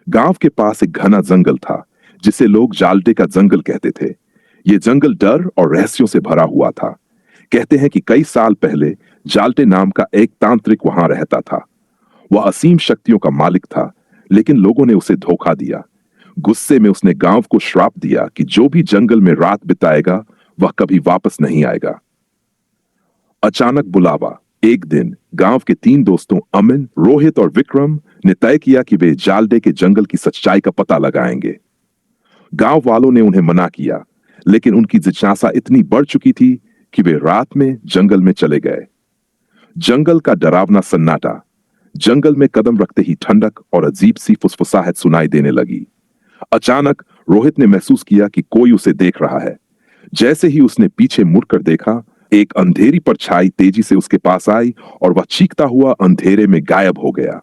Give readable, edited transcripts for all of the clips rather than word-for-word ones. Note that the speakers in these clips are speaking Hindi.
गांव के पास एक घना जंगल था जिसे लोग जालटे का जंगल कहते थे। ये जंगल डर और रहस्यों से भरा हुआ था। कहते हैं कि कई साल पहले जालटे नाम का एक तांत्रिक वहां रहता था। वह असीम शक्तियों का मालिक था, लेकिन लोगों ने उसे धोखा दिया। गुस्से में उसने गांव को श्राप दिया कि जो भी जंगल में रात बिताएगा वह कभी वापस नहीं आएगा। अचानक बुलावा। एक दिन गांव के तीन दोस्तों अमिन, रोहित और विक्रम ने तय किया कि वे जालटे के जंगल की सच्चाई का पता लगाएंगे। गांव वालों ने उन्हें मना किया, लेकिन उनकी जिज्ञासा इतनी बढ़ चुकी थी कि वे रात में जंगल में चले गए। जंगल का डरावना सन्नाटा। जंगल में कदम रखते ही ठंडक और अजीब सी फुसफुसाहट सुनाई देने लगी। अचानक रोहित ने महसूस किया कि कोई उसे देख रहा है। जैसे ही उसने पीछे मुड़कर देखा, एक अंधेरी परछाई तेजी से उसके पास आई और वह चीखता हुआ अंधेरे में गायब हो गया।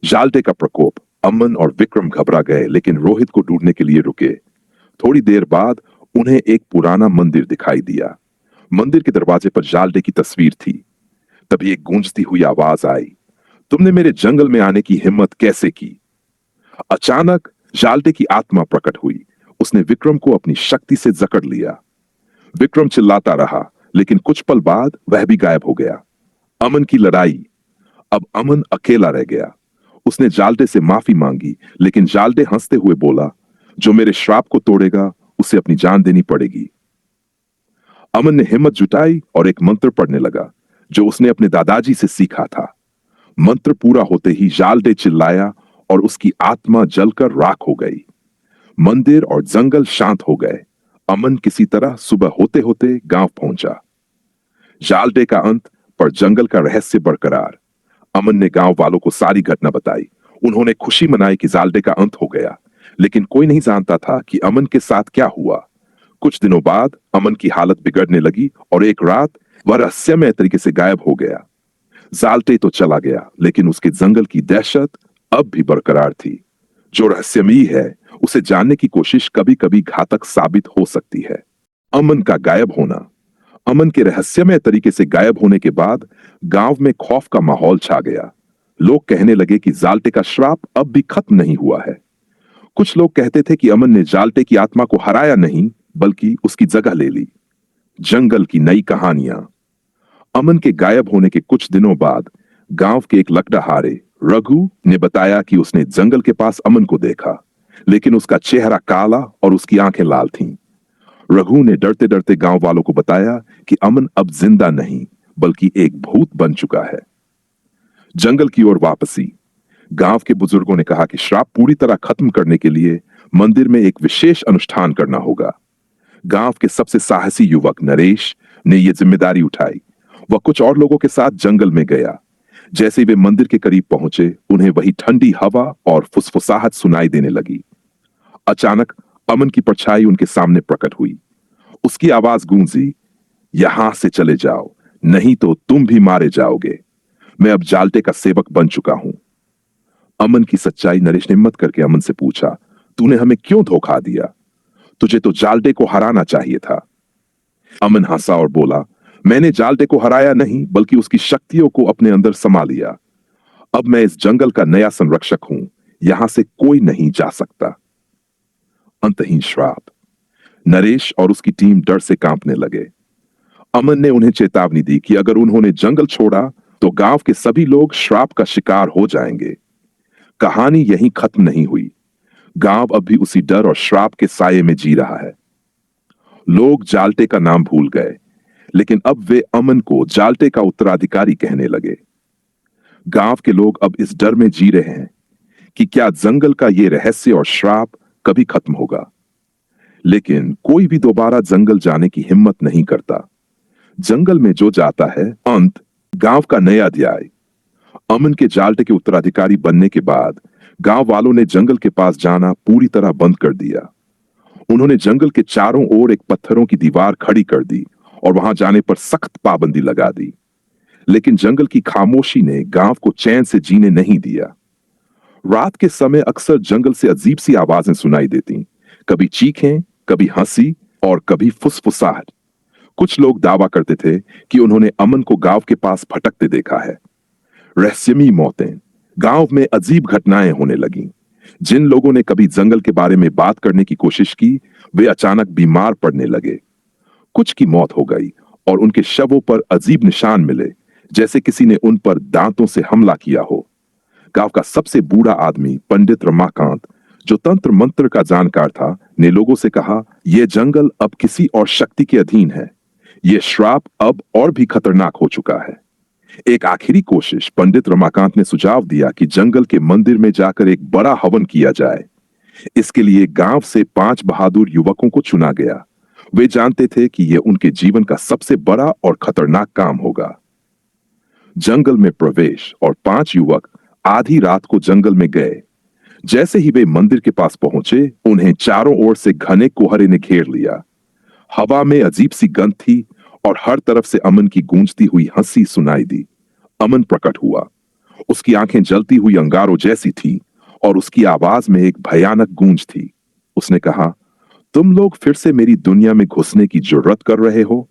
जालटे का प्रकोप। अमन और विक्रम घबरा गए, लेकिन रोहित को ढूंढने के लिए रुके। थोड़ी देर बाद उन्हें एक पुराना मंदिर दिखाई दिया। मंदिर के दरवाजे पर जालटे की तस्वीर थी। तभी एक गूंजती हुई आवाज आई, तुमने मेरे जंगल में आने की हिम्मत कैसे की? अचानक जालटे की आत्मा प्रकट हुई। उसने विक्रम को अपनी शक्ति से जकड़ लिया। विक्रम चिल्लाता रहा, लेकिन कुछ पल बाद वह भी गायब हो गया। अमन की लड़ाई। अब अमन अकेला रह गया। उसने जालटे से माफी मांगी, लेकिन जालटे हंसते हुए बोला, जो मेरे श्राप को तोड़ेगा उसे अपनी जान देनी पड़ेगी। अमन ने हिम्मत जुटाई और एक मंत्र पढ़ने लगा, जो उसने अपने दादाजी से सीखा था। मंत्र पूरा होते ही जालटे चिल्लाया और उसकी आत्मा जलकर राख हो गई। मंदिर और जंगल शांत हो गए। अमन किसी तरह सुबह होते होते गांव पहुंचा। जालटे का अंत, पर जंगल का रहस्य बरकरार। अमन ने गांव वालों को सारी घटना बताई। उन्होंने खुशी मनाई कि जालटे का अंत हो गया, लेकिन कोई नहीं जानता था कि अमन के साथ क्या हुआ। कुछ दिनों बाद अमन की हालत बिगड़ने लगी और एक रात वह रहस्यमय तरीके से गायब हो गया। जालटे तो चला गया, लेकिन उसके जंगल की दहशत अब भी बरकरार थी। जो रहस्यमयी है उसे जानने की कोशिश कभी कभी घातक साबित हो सकती है। अमन का गायब होना। अमन के रहस्यमय तरीके से गायब होने के बाद गांव में खौफ का माहौल छा गया। लोग कहने लगे कि जालटे का श्राप अब भी खत्म नहीं हुआ है। कुछ लोग कहते थे कि अमन ने जालटे की आत्मा को हराया नहीं, बल्कि उसकी जगह ले ली। जंगल की नई कहानियां। अमन के गायब होने के कुछ दिनों बाद गांव के एक लकड़हारे रघु ने बताया कि उसने जंगल के पास अमन को देखा, लेकिन उसका चेहरा काला और उसकी आंखें लाल थीं। रघु ने डरते डरते गांव वालों को बताया कि अमन अब जिंदा नहीं, बल्कि एक भूत बन चुका है। जंगल की ओर वापसी। गांव के बुजुर्गों ने कहा कि श्राप पूरी तरह खत्म करने के लिए मंदिर में एक विशेष अनुष्ठान करना होगा। गांव के सबसे साहसी युवक नरेश ने यह जिम्मेदारी उठाई। वह कुछ और लोगों के साथ जंगल में गया। जैसे ही वे मंदिर के करीब पहुंचे, उन्हें वही ठंडी हवा और फुसफुसाहट सुनाई देने लगी। अचानक अमन की परछाई उनके सामने प्रकट हुई। उसकी आवाज गूंजी, यहां से चले जाओ, नहीं तो तुम भी मारे जाओगे। मैं अब जालटे का सेवक बन चुका हूं। अमन की सच्चाई। नरेश ने हिम्मत करके अमन से पूछा, तूने हमें क्यों धोखा दिया? तुझे तो जालटे को हराना चाहिए था। अमन हंसा और बोला, मैंने जालटे को हराया नहीं, बल्कि उसकी शक्तियों को अपने अंदर समा लिया। अब मैं इस जंगल का नया संरक्षक हूं। यहां से कोई नहीं जा सकता। अंतहीन श्राप। नरेश और उसकी टीम डर से कांपने लगे। अमन ने उन्हें चेतावनी दी कि अगर उन्होंने जंगल छोड़ा तो गांव के सभी लोग श्राप का शिकार हो जाएंगे। कहानी यहीं खत्म नहीं हुई। गांव अब भी उसी डर और श्राप के साये में जी रहा है। लोग जालटे का नाम भूल गए, लेकिन अब वे अमन को जालटे का उत्तराधिकारी कहने लगे। गांव के लोग अब इस डर में जी रहे हैं कि क्या जंगल का ये रहस्य और श्राप कभी खत्म होगा। लेकिन कोई भी दोबारा जंगल जाने की हिम्मत नहीं करता। जंगल में जो जाता है, अंत। गांव का नया अध्याय। अमन के जालटे के उत्तराधिकारी बनने के बाद गांव वालों ने जंगल के पास जाना पूरी तरह बंद कर दिया। उन्होंने जंगल के चारों ओर एक पत्थरों की दीवार खड़ी कर दी और वहां जाने पर सख्त पाबंदी लगा दी। लेकिन जंगल की खामोशी ने गांव को चैन से जीने नहीं दिया। रात के समय अक्सर जंगल से अजीब सी आवाजें सुनाई देती, कभी चीखें, कभी हंसी और कभी फुसफुसाहट। कुछ लोग दावा करते थे कि उन्होंने अमन को गांव के पास भटकते देखा है। रहस्यमयी मौतें। गांव में अजीब घटनाएं होने लगीं। जिन लोगों ने कभी जंगल के बारे में बात करने की कोशिश की, वे अचानक बीमार पड़ने लगे। कुछ की मौत हो गई और उनके शवों पर अजीब निशान मिले, जैसे किसी ने उन पर दांतों से हमला किया हो। गांव का सबसे बूढ़ा आदमी पंडित रमाकांत, जो तंत्र मंत्र का जानकार था, ने लोगों से कहा, यह जंगल अब किसी और शक्ति के अधीन है। यह श्राप अब और भी खतरनाक हो चुका है। एक आखिरी कोशिश पंडित रमाकांत ने सुझाव दिया कि जंगल के मंदिर में जाकर एक बड़ा हवन किया जाए। इसके लिए गांव से 5 बहादुर युवकों को चुना गया। वे जानते थे कि यह उनके जीवन का सबसे बड़ा और खतरनाक काम होगा। जंगल में प्रवेश और 5 युवक आधी रात को जंगल में गए। जैसे ही वे मंदिर के पास पहुंचे, उन्हें चारों ओर से घने कोहरे ने घेर लिया। हवा में अजीब सी गंध थी और हर तरफ से अमन की गूंजती हुई हंसी सुनाई दी। अमन प्रकट हुआ। उसकी आंखें जलती हुई अंगारों जैसी थी और उसकी आवाज में एक भयानक गूंज थी। उसने कहा, तुम लोग फिर से मेरी दुनिया में घुसने की जुर्रत कर रहे हो?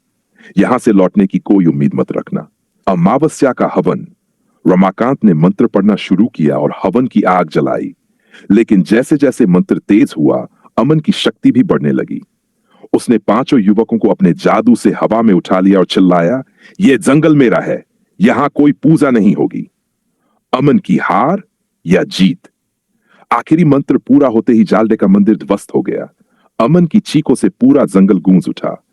यहां से लौटने की कोई उम्मीद मत रखना। अमावस्या का हवन। रमाकांत ने मंत्र पढ़ना शुरू किया और हवन की आग जलाई। लेकिन जैसे जैसे मंत्र तेज हुआ, अमन की शक्ति भी बढ़ने लगी। उसने 5 युवकों को अपने जादू से हवा में उठा लिया और चिल्लाया, यह जंगल मेरा है, यहां कोई पूजा नहीं होगी। अमन की हार या जीत? आखिरी मंत्र पूरा होते ही जालडे का मंदिर ध्वस्त हो गया। अमन की चीखों से पूरा जंगल गूंज उठा।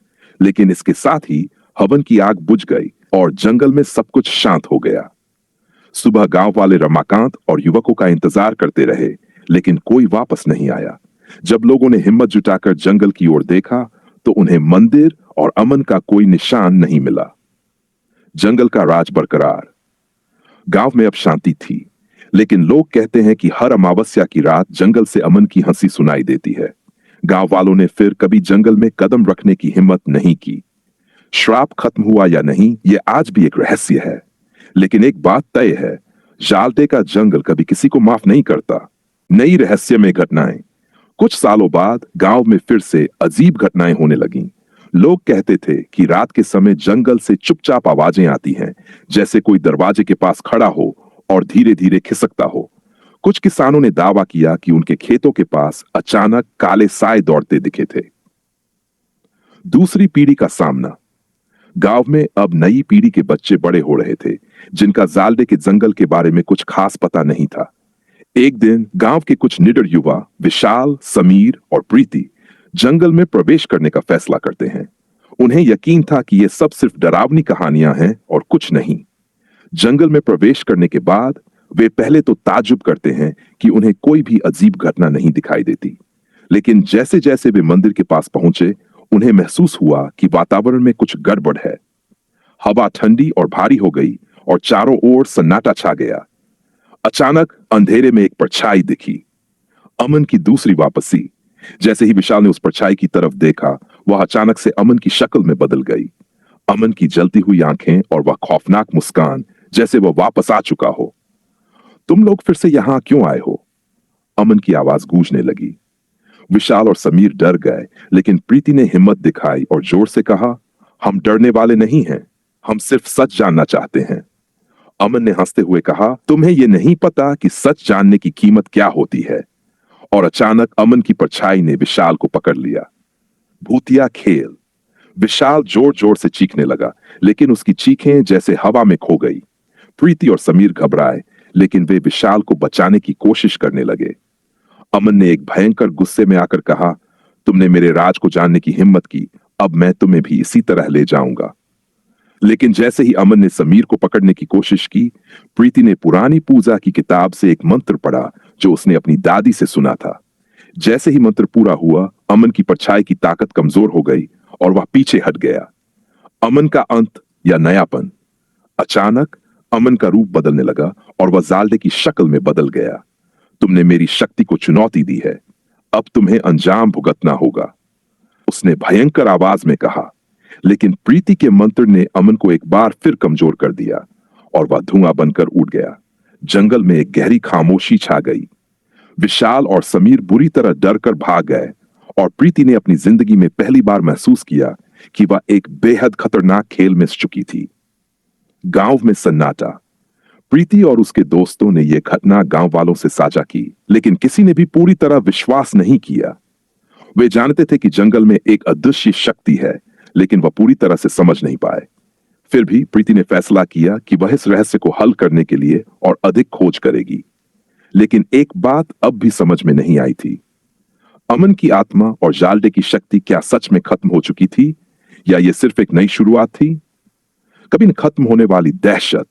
लेकिन इसके साथ ही हवन की आग बुझ गई और जंगल में सब कुछ शांत हो गया। सुबह गांव वाले रमाकांत और युवकों का इंतजार करते रहे, लेकिन कोई वापस नहीं आया। जब लोगों ने हिम्मत जुटाकर जंगल की ओर देखा, तो उन्हें मंदिर और अमन का कोई निशान नहीं मिला। जंगल का राज बरकरार। गांव में अब शांति थी, लेकिन लोग कहते हैं कि हर अमावस्या की रात जंगल से अमन की हंसी सुनाई देती है। गांव वालों ने फिर कभी जंगल में कदम रखने की हिम्मत नहीं की। श्राप खत्म हुआ या नहीं, यह आज भी एक रहस्य है। लेकिन एक बात तय है, जालटे का जंगल कभी किसी को माफ नहीं करता। नई रहस्यमय घटनाएं। कुछ सालों बाद गांव में फिर से अजीब घटनाएं होने लगीं। लोग कहते थे कि रात के समय जंगल से चुपचाप आवाजें आती हैं, जैसे कोई दरवाजे के पास खड़ा हो और धीरे धीरे खिसकता हो। कुछ किसानों ने दावा किया कि उनके खेतों के पास अचानक काले साए दौड़ते दिखे थे। दूसरी पीढ़ी का सामना। गांव में अब नई पीढ़ी के बच्चे बड़े हो रहे थे, जिनका जालडे के जंगल के बारे में कुछ खास पता नहीं था। एक दिन गांव के कुछ निडर युवा विशाल, समीर और प्रीति जंगल में प्रवेश करने का फैसला करते हैं। उन्हें यकीन था कि ये सब सिर्फ डरावनी कहानियां हैं और कुछ नहीं। जंगल में प्रवेश करने के बाद वे पहले तो ताज्जुब करते हैं कि उन्हें कोई भी अजीब घटना नहीं दिखाई देती। लेकिन जैसे जैसे वे मंदिर के पास पहुंचे, उन्हें महसूस हुआ कि वातावरण में कुछ गड़बड़ है। हवा ठंडी और भारी हो गई और चारों ओर सन्नाटा छा गया। अचानक अंधेरे में एक परछाई दिखी। अमन की दूसरी वापसी। जैसे ही विशाल ने उस परछाई की तरफ देखा, वह अचानक से अमन की शक्ल में बदल गई। अमन की जलती हुई आंखें और वह खौफनाक मुस्कान, जैसे वह वापस आ चुका हो। तुम लोग फिर से यहां क्यों आए हो? अमन की आवाज गूंजने लगी। विशाल और समीर डर गए, लेकिन प्रीति ने हिम्मत दिखाई और जोर से कहा, हम डरने वाले नहीं हैं, हम सिर्फ सच जानना चाहते हैं। अमन ने हंसते हुए कहा, तुम्हें यह नहीं पता कि सच जानने की कीमत क्या होती है। और अचानक अमन की परछाई ने विशाल को पकड़ लिया। भूतिया खेल। विशाल जोर जोर से चीखने लगा, लेकिन उसकी चीखें जैसे हवा में खो गई। प्रीति और समीर घबराए, लेकिन वे विशाल को बचाने की कोशिश करने लगे। अमन ने एक भयंकर गुस्से में आकर कहा, तुमने मेरे राज को जानने की हिम्मत की, अब मैं तुम्हें भी इसी तरह ले जाऊंगा। लेकिन जैसे ही अमन ने समीर को पकड़ने की कोशिश की, प्रीति ने पुरानी पूजा की किताब से एक मंत्र पढ़ा जो उसने अपनी दादी से सुना था। जैसे ही मंत्र पूरा हुआ, अमन की परछाई की ताकत कमजोर हो गई और वह पीछे हट गया। अमन का अंत या नयापन। अचानक अमन का रूप बदलने लगा और वह जालडे की शक्ल में बदल गया। तुमने मेरी शक्ति को चुनौती दी है, अब तुम्हें अंजाम भुगतना होगा, उसने भयंकर आवाज में कहा। लेकिन प्रीति के मंत्र ने अमन को एक बार फिर कमजोर कर दिया और वह धुआं बनकर उड़ गया। जंगल में एक गहरी खामोशी छा गई। विशाल और समीर बुरी तरह डर कर भाग गए और प्रीति ने अपनी जिंदगी में पहली बार महसूस किया कि वह एक बेहद खतरनाक खेल में चुकी थी। गांव में सन्नाटा। प्रीति और उसके दोस्तों ने यह घटना गांव वालों से साझा की, लेकिन किसी ने भी पूरी तरह विश्वास नहीं किया। वे जानते थे कि जंगल में एक अदृश्य शक्ति है, लेकिन वह पूरी तरह से समझ नहीं पाए। फिर भी प्रीति ने फैसला किया कि वह इस रहस्य को हल करने के लिए और अधिक खोज करेगी। लेकिन एक बात अब भी समझ में नहीं आई थी। अमन की आत्मा और जालटे की शक्ति क्या सच में खत्म हो चुकी थी, या यह सिर्फ एक नई शुरुआत थी? कभी न खत्म होने वाली दहशत,